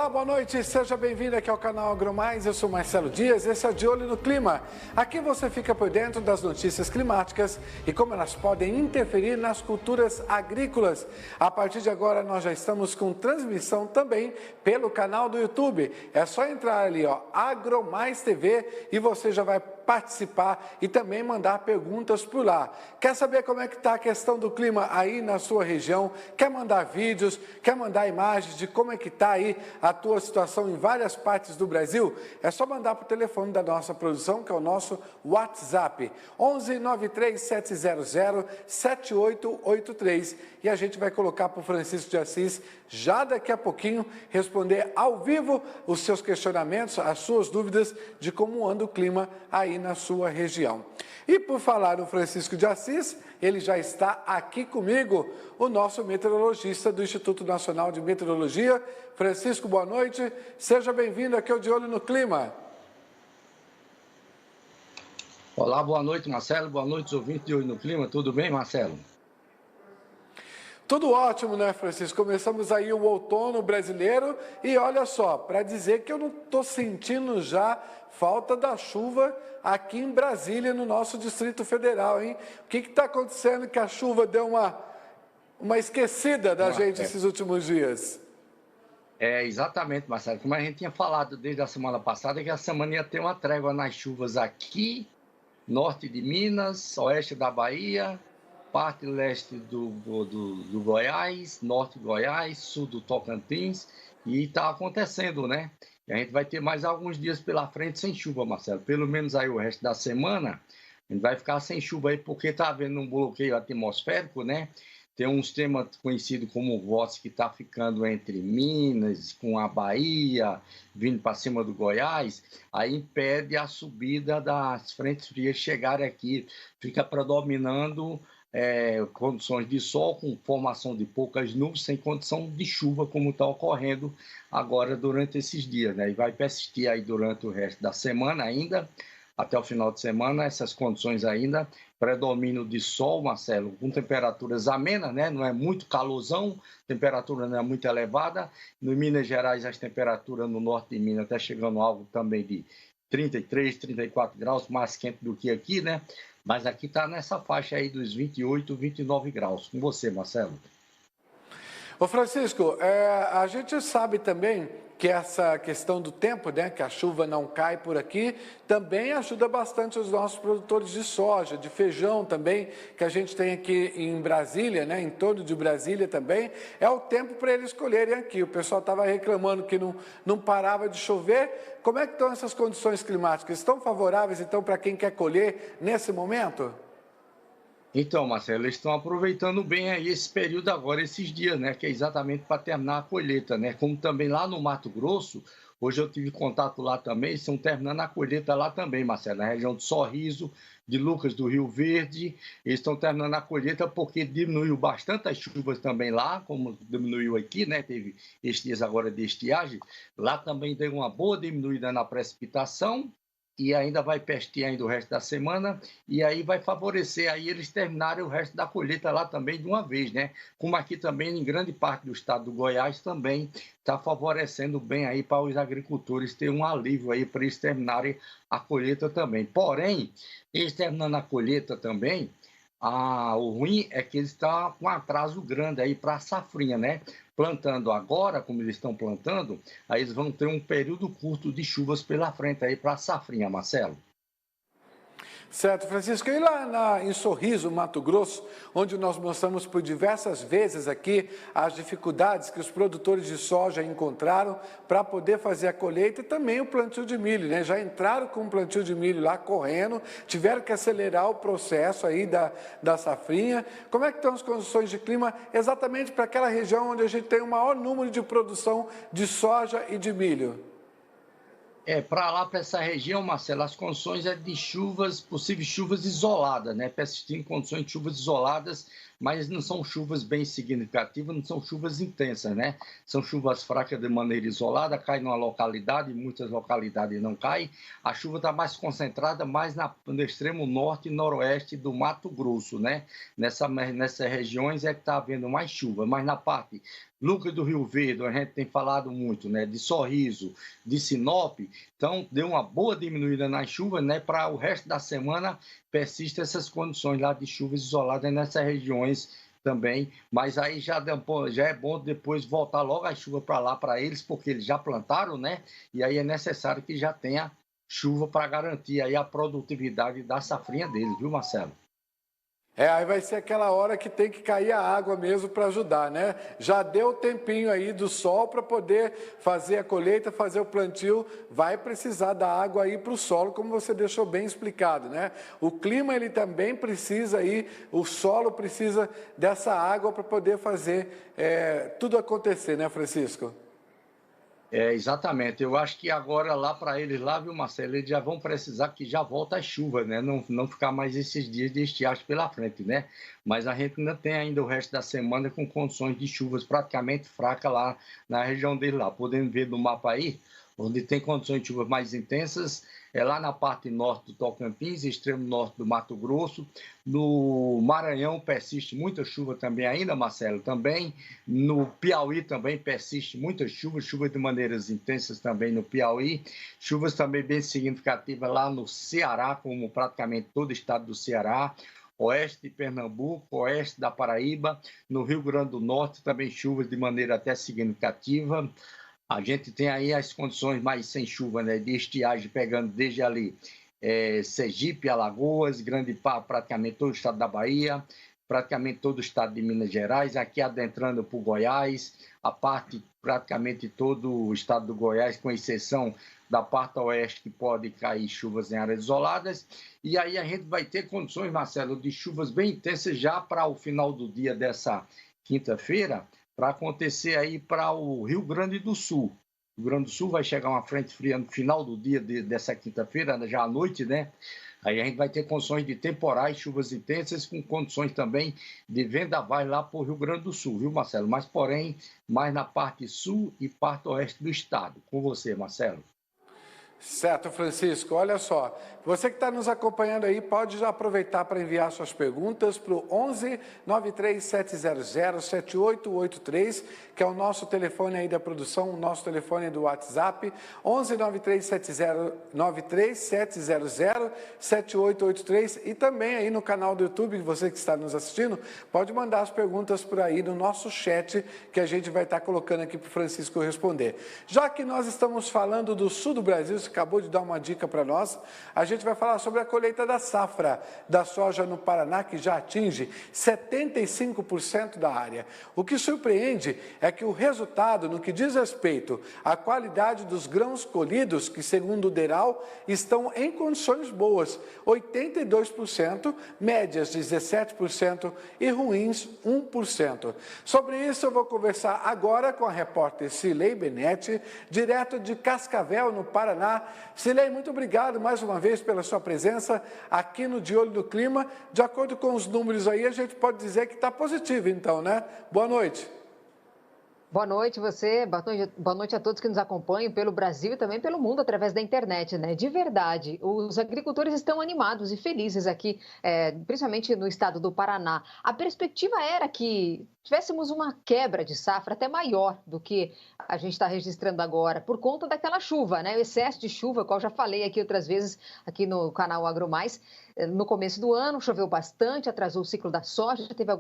Olá, boa noite, seja bem-vindo aqui ao canal AgroMais, eu sou Marcelo Dias, esse é De Olho no Clima. Aqui você fica por dentro das notícias climáticas e como elas podem interferir nas culturas agrícolas. A partir de agora nós já estamos com transmissão também pelo canal do YouTube. É só entrar ali, ó, AgroMais TV, e você já vai participar e também mandar perguntas por lá. Quer saber como é que está a questão do clima aí na sua região? Quer mandar vídeos? Quer mandar imagens de como é que está aí a tua situação em várias partes do Brasil? É só mandar para o telefone da nossa produção, que é o nosso WhatsApp, 11 93 700 7883, e a gente vai colocar para o Francisco de Assis já daqui a pouquinho responder ao vivo os seus questionamentos, as suas dúvidas de como anda o clima aí na sua região. E por falar no Francisco de Assis, ele já está aqui comigo, o nosso meteorologista do Instituto Nacional de Meteorologia. Francisco, boa noite, seja bem-vindo aqui ao De Olho no Clima. Olá, boa noite, Marcelo, boa noite, ouvintes de Olho no Clima, tudo bem, Marcelo? Tudo ótimo, né, Francisco? Começamos aí o outono brasileiro e olha só, para dizer que eu não estou sentindo já falta da chuva aqui em Brasília, no nosso Distrito Federal, hein? O que está acontecendo que a chuva deu uma esquecida da gente esses últimos dias? Exatamente, Marcelo, como a gente tinha falado desde a semana passada, que a semana ia ter uma trégua nas chuvas aqui, norte de Minas, oeste da Bahia, parte leste do Goiás, norte do Goiás, sul do Tocantins, e está acontecendo, né? E a gente vai ter mais alguns dias pela frente sem chuva, Marcelo. Pelo menos aí o resto da semana, a gente vai ficar sem chuva aí, porque está havendo um bloqueio atmosférico, né? Tem um sistema conhecido como VOS que está ficando entre Minas, com a Bahia, vindo para cima do Goiás, aí impede a subida das frentes frias chegarem aqui. Fica predominando condições de sol com formação de poucas nuvens, sem condição de chuva, como está ocorrendo agora durante esses dias, né? E vai persistir aí durante o resto da semana ainda, até o final de semana, essas condições ainda, predomínio de sol, Marcelo, com temperaturas amenas, né? Não é muito calorzão, temperatura não é muito elevada. No Minas Gerais, as temperaturas no norte de Minas está chegando a algo também de 33, 34 graus, mais quente do que aqui, né? Mas aqui está nessa faixa aí dos 28, 29 graus. Com você, Marcelo. Ô Francisco, a gente sabe também que essa questão do tempo, né, que a chuva não cai por aqui, também ajuda bastante os nossos produtores de soja, de feijão também, que a gente tem aqui em Brasília, né, em torno de Brasília também, é o tempo para eles colherem aqui. O pessoal estava reclamando que não parava de chover. Como é que estão essas condições climáticas? Estão favoráveis, então, para quem quer colher nesse momento? Então, Marcelo, eles estão aproveitando bem aí esse período agora, esses dias, né? Que é exatamente para terminar a colheita, né? Como também lá no Mato Grosso, hoje eu tive contato lá também, estão terminando a colheita lá também, Marcelo, na região de Sorriso, de Lucas do Rio Verde, eles estão terminando a colheita porque diminuiu bastante as chuvas também lá, como diminuiu aqui, né? Teve estes dias agora de estiagem, lá também deu uma boa diminuída na precipitação, e ainda vai persistir ainda o resto da semana, e aí vai favorecer aí eles terminarem o resto da colheita lá também de uma vez, né? Como aqui também em grande parte do estado do Goiás também está favorecendo bem aí para os agricultores ter um alívio aí para eles terminarem a colheita também. Porém, eles terminando a colheita também, o ruim é que eles estão com um atraso grande aí para a safrinha, né? Plantando agora, como eles estão plantando, aí eles vão ter um período curto de chuvas pela frente aí para a safrinha, Marcelo. Certo, Francisco. E lá em Sorriso, Mato Grosso, onde nós mostramos por diversas vezes aqui as dificuldades que os produtores de soja encontraram para poder fazer a colheita e também o plantio de milho, né? Já entraram com o plantio de milho lá correndo, tiveram que acelerar o processo aí da safrinha. Como é que estão as condições de clima exatamente para aquela região onde a gente tem o maior número de produção de soja e de milho? Para lá, para essa região, Marcelo, as condições de chuvas, possíveis chuvas isoladas, né? Persistindo condições de chuvas isoladas, mas não são chuvas bem significativas, não são chuvas intensas, né? São chuvas fracas de maneira isolada, cai numa localidade, muitas localidades não caem. A chuva está mais concentrada mais no extremo norte e noroeste do Mato Grosso, né? Nessas regiões é que está havendo mais chuva, mas na parte Lucas do Rio Verde, a gente tem falado muito, né, de Sorriso, de Sinop, então deu uma boa diminuída nas chuvas, né, para o resto da semana persistem essas condições lá de chuvas isoladas nessas regiões também, mas aí já é bom depois voltar logo a chuva para lá para eles, porque eles já plantaram, né, e aí é necessário que já tenha chuva para garantir aí a produtividade da safrinha deles, viu, Marcelo? Aí vai ser aquela hora que tem que cair a água mesmo para ajudar, né? Já deu tempinho aí do sol para poder fazer a colheita, fazer o plantio, vai precisar da água aí para o solo, como você deixou bem explicado, né? O clima ele também precisa aí, o solo precisa dessa água para poder fazer tudo acontecer, né, Francisco? Exatamente. Eu acho que agora lá para eles lá, viu, Marcelo, eles já vão precisar que já volta a chuva, né? Não ficar mais esses dias de estiagem pela frente, né? Mas a gente ainda tem ainda o resto da semana com condições de chuvas praticamente fracas lá na região deles lá. Podendo ver no mapa aí, onde tem condições de chuvas mais intensas, é lá na parte norte do Tocantins, extremo norte do Mato Grosso. No Maranhão persiste muita chuva também ainda, Marcelo, também. No Piauí também persiste muita chuva, chuva de maneiras intensas também no Piauí. Chuvas também bem significativas lá no Ceará, como praticamente todo o estado do Ceará. Oeste de Pernambuco, oeste da Paraíba, no Rio Grande do Norte também chuvas de maneira até significativa. A gente tem aí as condições mais sem chuva, né, de estiagem pegando desde ali Sergipe, Alagoas, praticamente todo o estado da Bahia, praticamente todo o estado de Minas Gerais, aqui adentrando para o Goiás, a parte praticamente todo o estado do Goiás, com exceção da parte oeste que pode cair chuvas em áreas isoladas. E aí a gente vai ter condições, Marcelo, de chuvas bem intensas já para o final do dia dessa quinta-feira, para acontecer aí para o Rio Grande do Sul. O Rio Grande do Sul vai chegar uma frente fria no final do dia dessa quinta-feira, já à noite, né? Aí a gente vai ter condições de temporais, chuvas intensas, com condições também de vendaval lá para o Rio Grande do Sul, viu, Marcelo? Mas, porém, mais na parte sul e parte oeste do estado. Com você, Marcelo. Certo, Francisco. Olha só, você que está nos acompanhando aí, pode já aproveitar para enviar suas perguntas para o 11 93700 7883, que é o nosso telefone aí da produção, o nosso telefone do WhatsApp, 11 93700 7883, e também aí no canal do YouTube, você que está nos assistindo, pode mandar as perguntas por aí no nosso chat, que a gente vai estar colocando aqui para o Francisco responder. Já que nós estamos falando do sul do Brasil, você acabou de dar uma dica para nós, a gente vai falar sobre a colheita da safra da soja no Paraná, que já atinge 75% da área. O que surpreende é que o resultado, no que diz respeito à qualidade dos grãos colhidos, que segundo o DERAL, estão em condições boas, 82%, médias 17% e ruins 1%. Sobre isso eu vou conversar agora com a repórter Cilei Benetti, direto de Cascavel, no Paraná. Cilei, muito obrigado mais uma vez pela sua presença aqui no De Olho no Clima. De acordo com os números aí, a gente pode dizer que está positivo então, né? Boa noite. Boa noite você, boa noite a todos que nos acompanham pelo Brasil e também pelo mundo através da internet, né? De verdade, os agricultores estão animados e felizes aqui, principalmente no estado do Paraná. A perspectiva era que tivéssemos uma quebra de safra até maior do que a gente está registrando agora, por conta daquela chuva, né? O excesso de chuva, qual já falei aqui outras vezes, aqui no canal AgroMais. No começo do ano, choveu bastante, atrasou o ciclo da soja, teve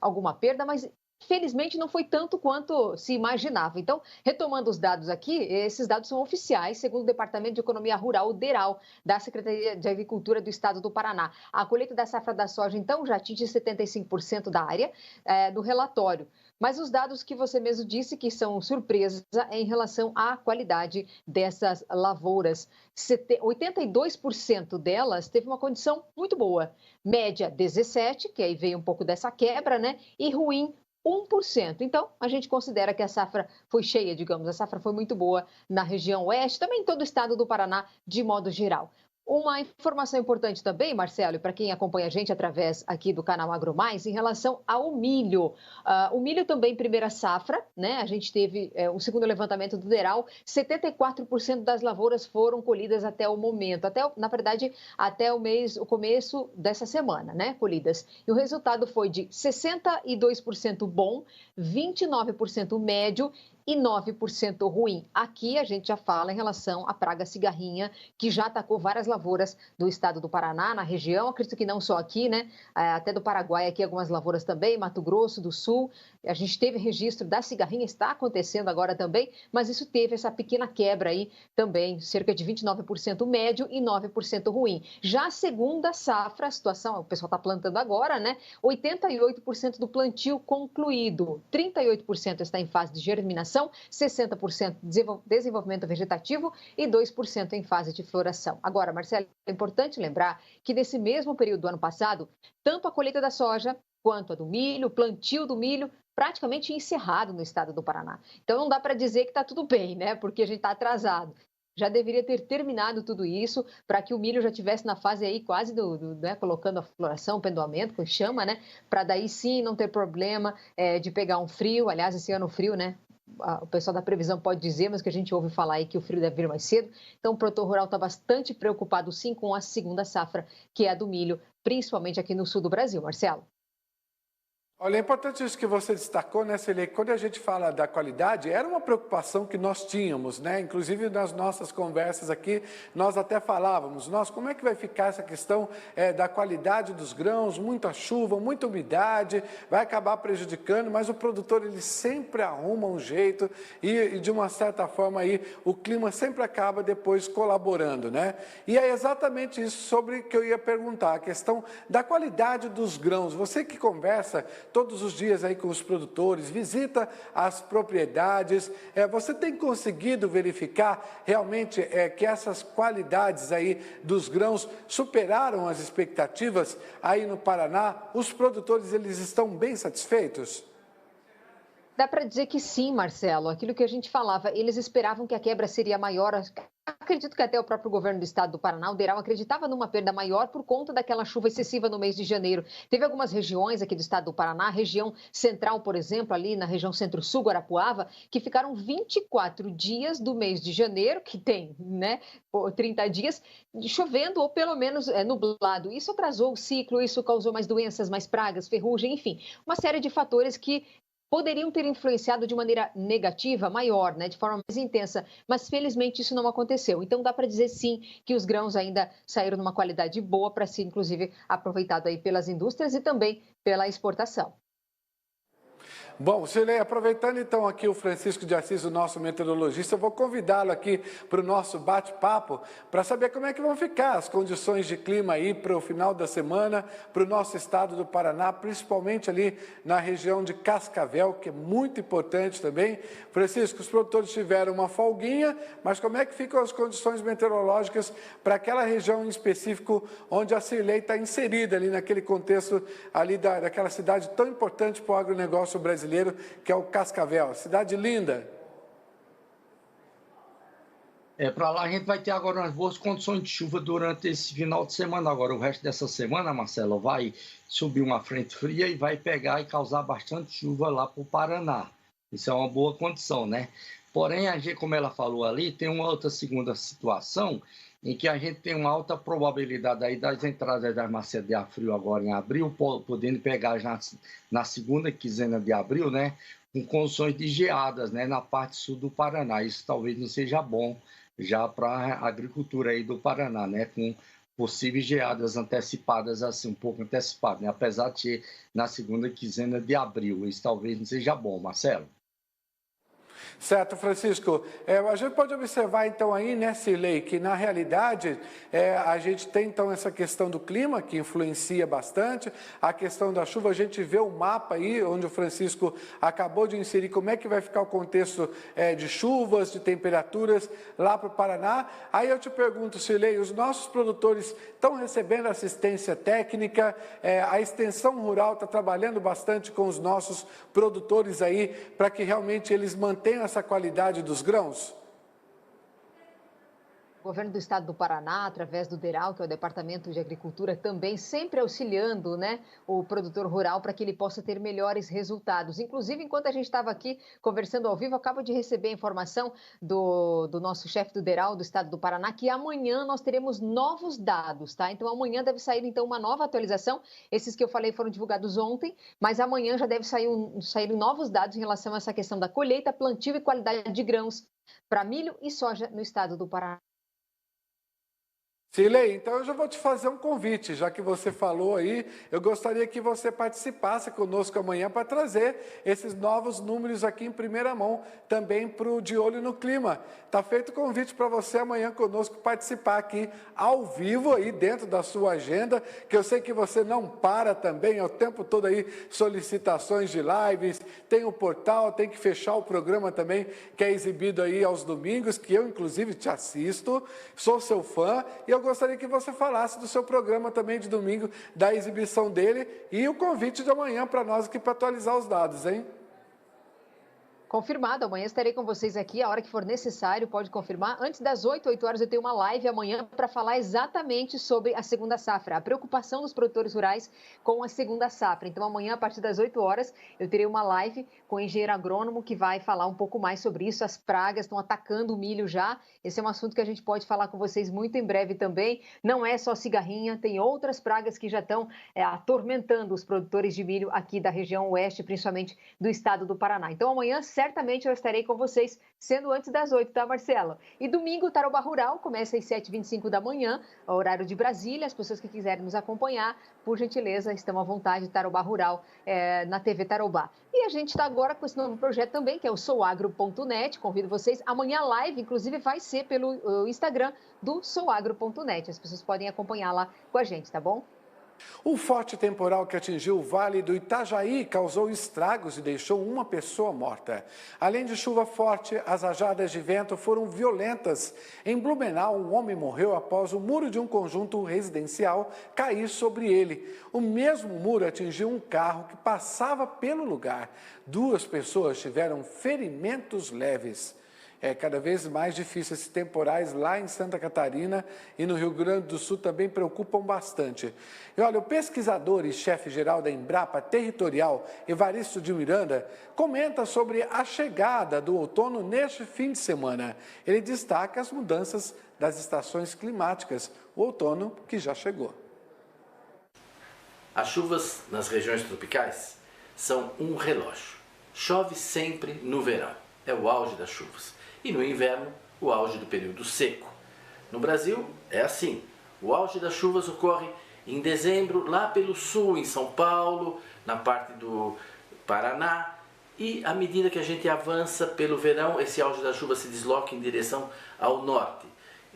alguma perda, mas felizmente não foi tanto quanto se imaginava. Então, retomando os dados aqui, esses dados são oficiais, segundo o Departamento de Economia Rural, o DERAL, da Secretaria de Agricultura do Estado do Paraná. A colheita da safra da soja, então, já atinge 75% da área do relatório. Mas os dados que você mesmo disse que são surpresa em relação à qualidade dessas lavouras. 82% delas teve uma condição muito boa. Média 17%, que aí veio um pouco dessa quebra, né? E ruim 1%. Então, a gente considera que a safra foi cheia, digamos, a safra foi muito boa na região oeste, também em todo o estado do Paraná, de modo geral. Uma informação importante também, Marcelo, e para quem acompanha a gente através aqui do canal AgroMais, em relação ao milho. O milho também, primeira safra, né? A gente teve o segundo levantamento do DERAL, 74% das lavouras foram colhidas até o momento, na verdade, até o começo dessa semana, né? Colhidas. E o resultado foi de 62% bom, 29% médio e 9% ruim. Aqui a gente já fala em relação à praga cigarrinha, que já atacou várias lavouras do estado do Paraná, na região, acredito que não só aqui, né? Até do Paraguai, aqui algumas lavouras também, Mato Grosso do Sul. A gente teve registro da cigarrinha, está acontecendo agora também, mas isso teve essa pequena quebra aí também, cerca de 29% médio e 9% ruim. Já a segunda safra, a situação, o pessoal está plantando agora, né? 88% do plantio concluído, 38% está em fase de germinação, 60% desenvolvimento vegetativo e 2% em fase de floração. Agora, Marcelo, é importante lembrar que nesse mesmo período do ano passado, tanto a colheita da soja quanto a do milho, o plantio do milho, praticamente encerrado no estado do Paraná. Então, não dá para dizer que está tudo bem, né? Porque a gente está atrasado. Já deveria ter terminado tudo isso para que o milho já estivesse na fase aí quase né, colocando a floração, o pendoamento, com chama, né? Para daí sim não ter problema de pegar um frio. Aliás, esse ano frio, né? O pessoal da previsão pode dizer, mas que a gente ouve falar aí que o frio deve vir mais cedo. Então, o produtor rural está bastante preocupado, sim, com a segunda safra, que é a do milho, principalmente aqui no sul do Brasil. Marcelo. Olha, é importante isso que você destacou, né, Cilei? Quando a gente fala da qualidade, era uma preocupação que nós tínhamos, né? Inclusive nas nossas conversas aqui, nós até falávamos, como é que vai ficar essa questão da qualidade dos grãos, muita chuva, muita umidade, vai acabar prejudicando, mas o produtor, ele sempre arruma um jeito e de uma certa forma aí, o clima sempre acaba depois colaborando, né? E é exatamente isso sobre que eu ia perguntar, a questão da qualidade dos grãos. Você que conversa todos os dias aí com os produtores, visita as propriedades, você tem conseguido verificar realmente que essas qualidades aí dos grãos superaram as expectativas aí no Paraná? Os produtores, eles estão bem satisfeitos? Dá para dizer que sim, Marcelo. Aquilo que a gente falava, eles esperavam que a quebra seria maior. Acredito que até o próprio governo do estado do Paraná, o DERAL, acreditava numa perda maior por conta daquela chuva excessiva no mês de janeiro. Teve algumas regiões aqui do estado do Paraná, a região central, por exemplo, ali na região centro-sul, Guarapuava, que ficaram 24 dias do mês de janeiro, que tem, né, 30 dias, chovendo ou pelo menos nublado. Isso atrasou o ciclo, isso causou mais doenças, mais pragas, ferrugem, enfim, uma série de fatores que poderiam ter influenciado de maneira negativa, maior, né, de forma mais intensa, mas felizmente isso não aconteceu. Então dá para dizer sim que os grãos ainda saíram numa qualidade boa para ser inclusive aproveitado aí pelas indústrias e também pela exportação. Bom, Cilei, aproveitando então aqui o Francisco de Assis, o nosso meteorologista, eu vou convidá-lo aqui para o nosso bate-papo para saber como é que vão ficar as condições de clima aí para o final da semana, para o nosso estado do Paraná, principalmente ali na região de Cascavel, que é muito importante também. Francisco, os produtores tiveram uma folguinha, mas como é que ficam as condições meteorológicas para aquela região em específico onde a Cilei está inserida ali naquele contexto ali daquela cidade tão importante para o agronegócio brasileiro, que é o Cascavel, cidade linda. Para lá a gente vai ter agora umas boas condições de chuva durante esse final de semana. Agora, o resto dessa semana, Marcelo, vai subir uma frente fria e vai pegar e causar bastante chuva lá para o Paraná. Isso é uma boa condição, né? Porém, a gente, como ela falou ali, tem uma outra segunda situação em que a gente tem uma alta probabilidade aí das entradas das massas de ar frio agora em abril, podendo pegar já na segunda quinzena de abril, né, com condições de geadas, né, na parte sul do Paraná. Isso talvez não seja bom já para a agricultura aí do Paraná, né, com possíveis geadas antecipadas, assim, um pouco antecipadas, né, apesar de ser na segunda quinzena de abril. Isso talvez não seja bom, Marcelo. Certo, Francisco. A gente pode observar, então, aí, né, Cilei, que, na realidade, a gente tem, então, essa questão do clima, que influencia bastante, a questão da chuva, a gente vê o mapa aí, onde o Francisco acabou de inserir, como é que vai ficar o contexto de chuvas, de temperaturas lá para o Paraná. Aí eu te pergunto, Cilei, os nossos produtores estão recebendo assistência técnica, a extensão rural está trabalhando bastante com os nossos produtores aí, para que realmente eles mantenham essa qualidade dos grãos? O governo do estado do Paraná, através do DERAL, que é o Departamento de Agricultura, também sempre auxiliando, né, o produtor rural para que ele possa ter melhores resultados. Inclusive, enquanto a gente estava aqui conversando ao vivo, acabo de receber a informação do nosso chefe do DERAL do estado do Paraná, que amanhã nós teremos novos dados, tá? Então, amanhã deve sair, então, uma nova atualização. Esses que eu falei foram divulgados ontem, mas amanhã já deve sair novos dados em relação a essa questão da colheita, plantio e qualidade de grãos para milho e soja no estado do Paraná. Cirlei, então eu já vou te fazer um convite, já que você falou aí, eu gostaria que você participasse conosco amanhã para trazer esses novos números aqui em primeira mão, também para o De Olho no Clima. Está feito o convite para você amanhã conosco participar aqui ao vivo, aí dentro da sua agenda, que eu sei que você não para também, é o tempo todo aí solicitações de lives, tem o portal, tem que fechar o programa também, que é exibido aí aos domingos, que eu inclusive te assisto, sou seu fã, e eu gostaria que você falasse do seu programa também de domingo, da exibição dele e o convite de amanhã para nós aqui para atualizar os dados, hein? Confirmado, amanhã estarei com vocês aqui, a hora que for necessário, pode confirmar. Antes das 8 horas eu tenho uma live amanhã para falar exatamente sobre a segunda safra, a preocupação dos produtores rurais com a segunda safra. Então amanhã, a partir das 8 horas, eu terei uma live com o engenheiro agrônomo que vai falar um pouco mais sobre isso. As pragas estão atacando o milho já. Esse é um assunto que a gente pode falar com vocês muito em breve também. Não é só cigarrinha, tem outras pragas que já estão atormentando os produtores de milho aqui da região oeste, principalmente do estado do Paraná. Então amanhã, certamente eu estarei com vocês, sendo antes das 8, tá, Marcelo? E domingo, o Tarobá Rural começa às 7h25 da manhã, horário de Brasília. As pessoas que quiserem nos acompanhar, por gentileza, estão à vontade, Tarobá Rural, na TV Tarobá. E a gente está agora com esse novo projeto também, que é o souagro.net. Convido vocês. Amanhã a live, inclusive, vai ser pelo Instagram do souagro.net. As pessoas podem acompanhar lá com a gente, tá bom? Um forte temporal que atingiu o Vale do Itajaí causou estragos e deixou uma pessoa morta. Além de chuva forte, as rajadas de vento foram violentas. Em Blumenau, um homem morreu após o muro de um conjunto residencial cair sobre ele. O mesmo muro atingiu um carro que passava pelo lugar. 2 pessoas tiveram ferimentos leves. É cada vez mais difícil. Esses temporais lá em Santa Catarina e no Rio Grande do Sul também preocupam bastante. E olha, o pesquisador e chefe-geral da Embrapa Territorial, Evaristo de Miranda, comenta sobre a chegada do outono neste fim de semana. Ele destaca as mudanças das estações climáticas, o outono que já chegou. As chuvas nas regiões tropicais são um relógio. Chove sempre no verão, é o auge das chuvas. E no inverno, o auge do período seco. No Brasil, é assim. O auge das chuvas ocorre em dezembro, lá pelo sul, em São Paulo, na parte do Paraná. E à medida que a gente avança pelo verão, esse auge das chuvas se desloca em direção ao norte.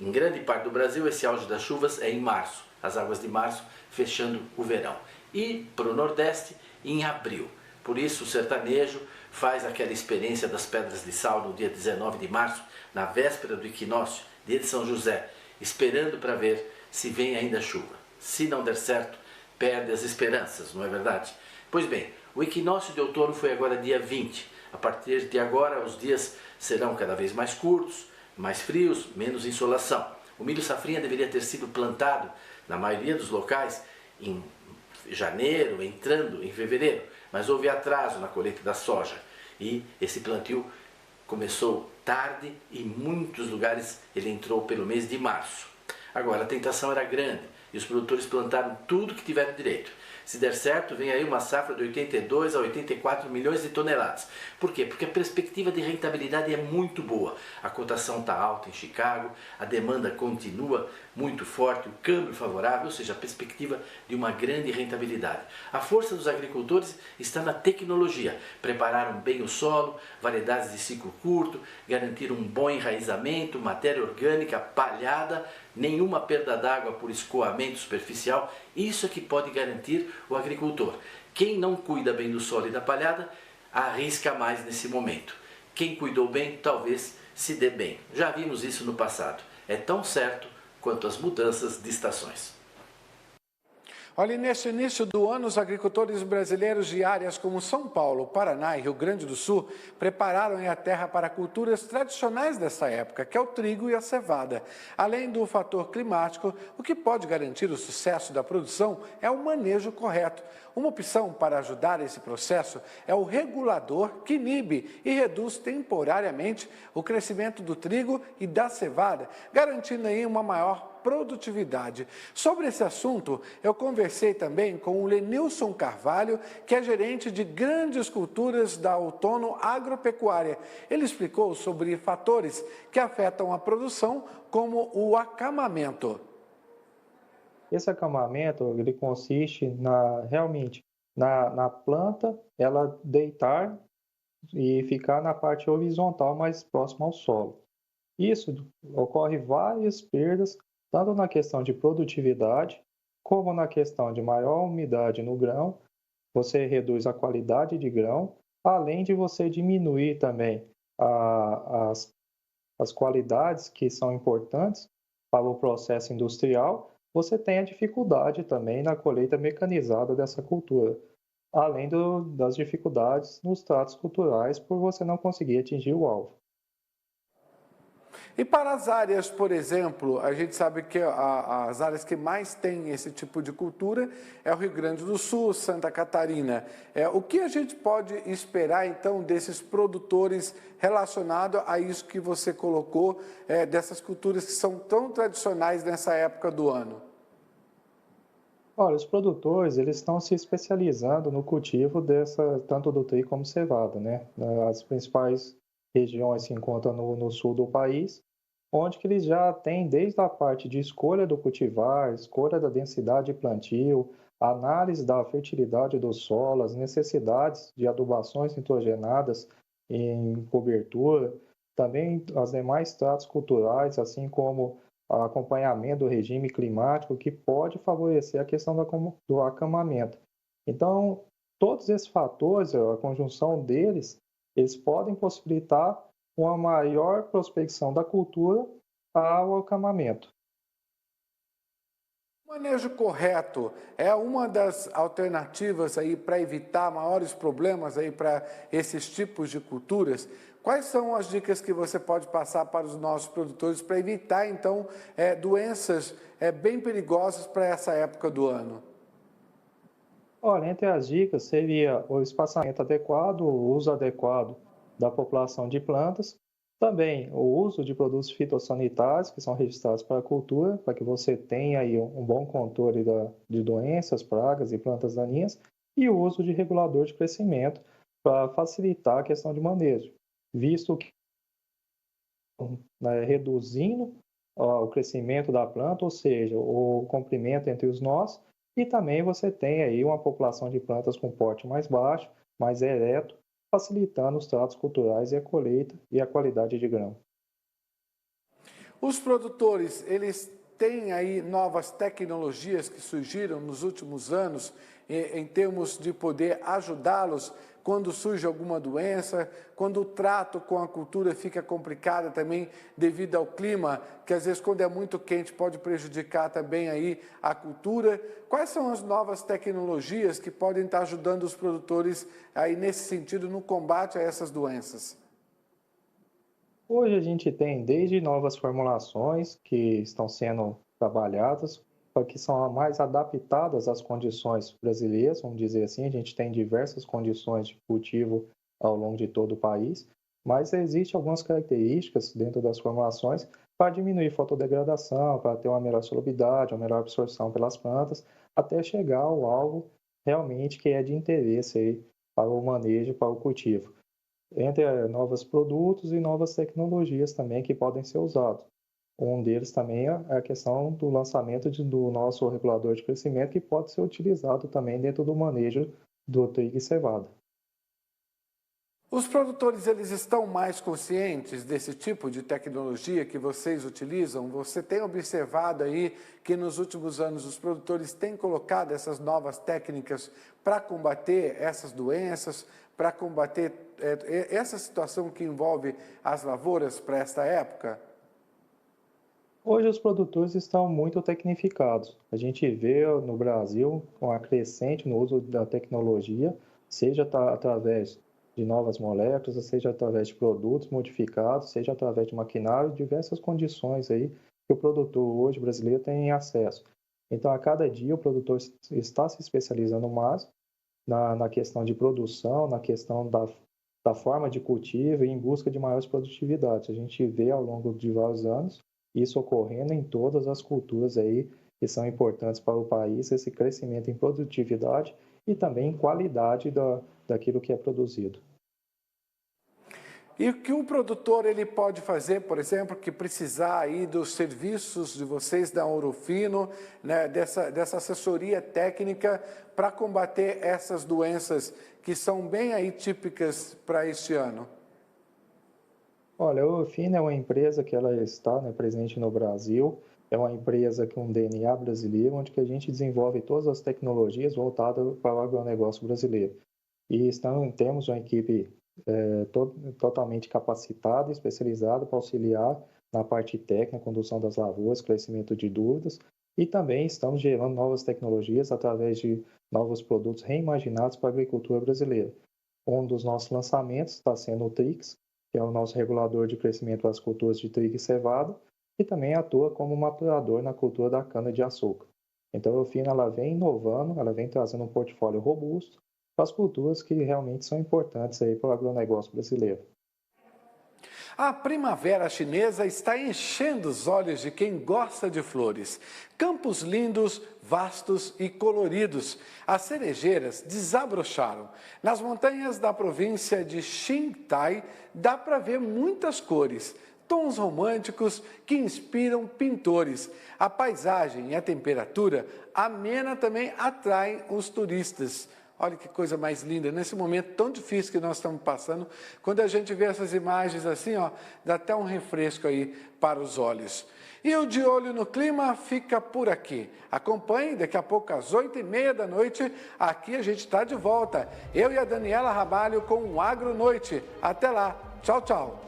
Em grande parte do Brasil, esse auge das chuvas é em março. As águas de março fechando o verão. E para o nordeste, em abril. Por isso, o sertanejo faz aquela experiência das pedras de sal no dia 19 de março, na véspera do equinócio, dia de São José, esperando para ver se vem ainda chuva. Se não der certo, perde as esperanças, não é verdade? Pois bem, o equinócio de outono foi agora dia 20. A partir de agora, os dias serão cada vez mais curtos, mais frios, menos insolação. O milho safrinha deveria ter sido plantado, na maioria dos locais, em janeiro, entrando em fevereiro, mas houve atraso na colheita da soja e esse plantio começou tarde e em muitos lugares ele entrou pelo mês de março. Agora a tentação era grande e os produtores plantaram tudo que tiveram direito. Se der certo, vem aí uma safra de 82 a 84 milhões de toneladas. Por quê? Porque a perspectiva de rentabilidade é muito boa. A cotação está alta em Chicago, a demanda continua muito forte, o câmbio favorável, ou seja, a perspectiva de uma grande rentabilidade. A força dos agricultores está na tecnologia. Prepararam bem o solo, variedades de ciclo curto, garantiram um bom enraizamento, matéria orgânica, palhada, nenhuma perda d'água por escoamento superficial. Isso é que pode garantir o agricultor. Quem não cuida bem do solo e da palhada, arrisca mais nesse momento. Quem cuidou bem, talvez se dê bem. Já vimos isso no passado. É tão certo quanto as mudanças de estações. Olha, e neste início do ano, os agricultores brasileiros de áreas como São Paulo, Paraná e Rio Grande do Sul prepararam a terra para culturas tradicionais dessa época, que é o trigo e a cevada. Além do fator climático, o que pode garantir o sucesso da produção é o manejo correto. Uma opção para ajudar esse processo é o regulador que inibe e reduz temporariamente o crescimento do trigo e da cevada, garantindo aí uma maior produtividade. Sobre esse assunto, eu conversei também com o Lenilson Carvalho, que é gerente de grandes culturas da Outono Agropecuária. Ele explicou sobre fatores que afetam a produção, como o acamamento. Esse acamamento, ele consiste realmente na planta, ela deitar e ficar na parte horizontal mais próxima ao solo. Isso ocorre várias perdas, tanto na questão de produtividade, como na questão de maior umidade no grão, você reduz a qualidade de grão, além de você diminuir também as qualidades que são importantes para o processo industrial, você tem a dificuldade também na colheita mecanizada dessa cultura, além das dificuldades nos tratos culturais por você não conseguir atingir o alvo. E para as áreas, por exemplo, a gente sabe que as áreas que mais têm esse tipo de cultura é o Rio Grande do Sul, Santa Catarina. O que a gente pode esperar, então, desses produtores relacionado a isso que você colocou, dessas culturas que são tão tradicionais nessa época do ano? Olha, os produtores, eles estão se especializando no cultivo tanto do trigo como cevada, né? As principais regiões se encontram no sul do país, onde que eles já têm desde a parte de escolha do cultivar, escolha da densidade de plantio, análise da fertilidade do solo, as necessidades de adubações nitrogenadas em cobertura, também as demais tratos culturais, assim como acompanhamento do regime climático, que pode favorecer a questão do acamamento. Então, todos esses fatores, a conjunção deles, eles podem possibilitar uma maior prospecção da cultura ao acamamento. O manejo correto é uma das alternativas aí para evitar maiores problemas aí para esses tipos de culturas. Quais são as dicas que você pode passar para os nossos produtores para evitar, então, doenças bem perigosas para essa época do ano? Olha, entre as dicas seria o espaçamento adequado, o uso adequado da população de plantas, também o uso de produtos fitossanitários que são registrados para a cultura, para que você tenha aí um bom controle de doenças, pragas e plantas daninhas, e o uso de regulador de crescimento para facilitar a questão de manejo, visto que reduzindo o crescimento da planta, ou seja, o comprimento entre os nós, e também você tem aí uma população de plantas com porte mais baixo, mais ereto, facilitando os tratos culturais e a colheita e a qualidade de grão. Os produtores, eles têm aí novas tecnologias que surgiram nos últimos anos em termos de poder ajudá-los quando surge alguma doença, quando o trato com a cultura fica complicado também devido ao clima, que às vezes quando é muito quente pode prejudicar também aí a cultura. Quais são as novas tecnologias que podem estar ajudando os produtores aí nesse sentido no combate a essas doenças? Hoje a gente tem desde novas formulações que estão sendo trabalhadas, que são mais adaptadas às condições brasileiras, vamos dizer assim. A gente tem diversas condições de cultivo ao longo de todo o país, mas existem algumas características dentro das formulações para diminuir fotodegradação, para ter uma melhor solubilidade, uma melhor absorção pelas plantas, até chegar ao alvo realmente que é de interesse aí para o manejo, para o cultivo. Entre novos produtos e novas tecnologias também que podem ser usados. Um deles também é a questão do lançamento do nosso regulador de crescimento, que pode ser utilizado também dentro do manejo do trigo e cevada. Os produtores, eles estão mais conscientes desse tipo de tecnologia que vocês utilizam? Você tem observado aí que nos últimos anos os produtores têm colocado essas novas técnicas para combater essas doenças, para combater essa situação que envolve as lavouras para esta época? Hoje os produtores estão muito tecnificados. A gente vê no Brasil uma crescente no uso da tecnologia, seja através de novas moléculas, seja através de produtos modificados, seja através de maquinário, diversas condições aí que o produtor hoje brasileiro tem acesso. Então, a cada dia o produtor está se especializando mais na questão de produção, na questão da forma de cultivo e em busca de maiores produtividades. A gente vê ao longo de vários anos isso ocorrendo em todas as culturas aí que são importantes para o país, esse crescimento em produtividade e também em qualidade daquilo que é produzido. E o que o produtor ele pode fazer, por exemplo, que precisar aí dos serviços de vocês da Ouro Fino, né, dessa assessoria técnica para combater essas doenças que são bem aí típicas para este ano? Olha, a Ouro Fino é uma empresa que ela está, né, presente no Brasil, é uma empresa com DNA brasileiro, onde que a gente desenvolve todas as tecnologias voltadas para o agronegócio brasileiro. E temos uma equipe totalmente capacitada, especializada para auxiliar na parte técnica, condução das lavouras, esclarecimento de dúvidas, e também estamos gerando novas tecnologias através de novos produtos reimaginados para a agricultura brasileira. Um dos nossos lançamentos está sendo o Trix, que é o nosso regulador de crescimento das culturas de trigo e cevada, e também atua como maturador na cultura da cana-de-açúcar. Então, a Ouro Fino ela vem inovando, ela vem trazendo um portfólio robusto para as culturas que realmente são importantes aí para o agronegócio brasileiro. A primavera chinesa está enchendo os olhos de quem gosta de flores. Campos lindos, vastos e coloridos. As cerejeiras desabrocharam. Nas montanhas da província de Xintai, dá para ver muitas cores, tons românticos que inspiram pintores. A paisagem e a temperatura amena também atraem os turistas. Olha que coisa mais linda, nesse momento tão difícil que nós estamos passando, quando a gente vê essas imagens assim, ó, dá até um refresco aí para os olhos. E o De Olho no Clima fica por aqui. Acompanhe, daqui a pouco às 8h30 da noite, aqui a gente está de volta. Eu e a Daniela Rabalho com o Agro Noite. Até lá, tchau, tchau.